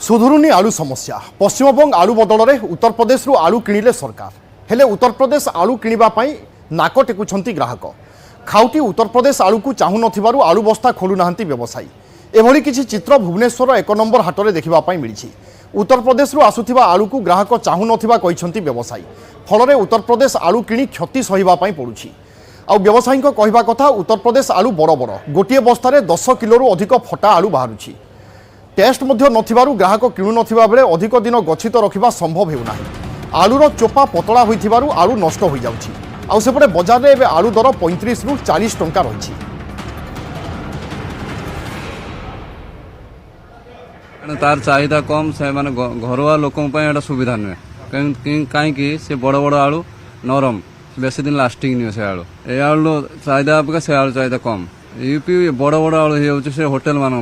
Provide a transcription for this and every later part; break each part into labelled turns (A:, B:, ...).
A: सुधुरुनी आलू समस्या पश्चिमबंग आलू बदल में उत्तर प्रदेश आलू किणिले सरकार हेले उत्तर प्रदेश आलू किणवाई नाक टेकुंट ग्राहक खाउटी उत्तर प्रदेश आलू को चाहू नथिबारु आलू बस्ता खोलुना व्यवसायी एभली किछि चित्र भुवनेश्वर 1 नंबर हाट में देखा मिली। उत्तर प्रदेश आसुथिबा आलू को ग्राहक चाहू नथिबा कहिसंती व्यवसायी फल उत्तर प्रदेश आलू किणी क्षति सहिबाई पड़ुछि। आ व्यवसायी कहवा कथा उत्तर प्रदेश आलू बड़ बड़ गोटे बस्तार 10 किलो अधिक फटा आलू बाहरुछि। टेस्ट मध्य नथिबारु ग्राहक किणु नथिबा बेले अधिक दिन गच्छित रखिबा संभव हेउना। आलूर चोपा पतला होइथिबारु आलू नष्ट हो जाउछि। आ सेपटे बजार रे एबे आलू दर 35 रु 40 टंका रहिछि।
B: तार चाहिदा कम से माने घरवा लोकों पय एटा सुविधा नुहे कहीं से बड़ बड़ आलू नरम बेसी दिन लास्टिंग नहीं से आलू ए आलू चाहिदा अपेक्षा से आलू चाहिदा कम यूपी बड़ बड़ आलू हो होटेल मान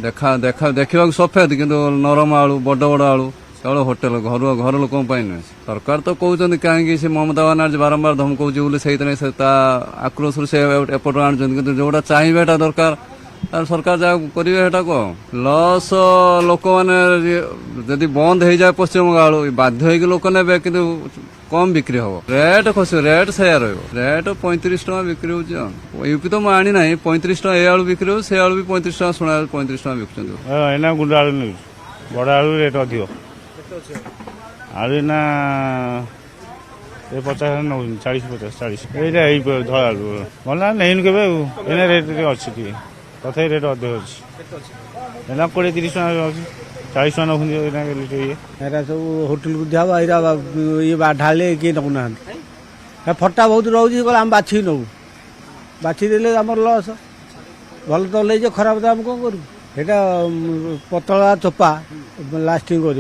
B: देखा देखा देखा सफेद किंतु नरम आलू बड़ बड़ आलू केवल होटेल घर लोक नुहे। सरकार तो कहते कहीं से ममता बानार्जी बारंबार धमकाऊँ बोली से आक्रोश से एपट आनुंट जोटा चाहिए दरकार सरकार जहाँ करेंगे लस लोक मैंने जदि बंद हो जाए पश्चिमबंग आलू बाध्य लोक ने कि कम बिक्री हम रेट खस रेट से रेट 35 टका बिक्री हो यूपी तो आनी ना 35 टका ए आलू बिक्री हो से आलू भी 35 टका शुणा 35 टका बिकुना
C: गुंडा आलू नहीं बड़ आलू रेट अधिक आलू ना 50 नौ 40 धला आलू भला नहीं के रेट अच्छी तथा रेट अधिक अच्छी 20-30 टका 40 टका नौकरी
D: सब होटेल को दिया ये ढाले किए नौना फटा बहुत रोज आम बाछी नौ बाछी देले लस भल तो ले खराब तो आम कौन करूँ सेटा पतला चोपा लास्टिंग कर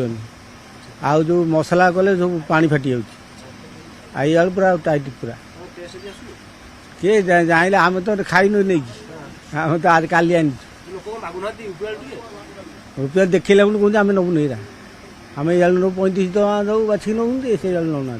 D: आउ जो मसला कले सब पानी फाटी जाऊँ पूरा टाइट पूरा किए जाइले आम तो खाइन नहीं आम तो आज काली आनी रुपया देखला कहते आम नबू नहीं आम ये नौ 35 टका दऊ बाछी नौ से नौना।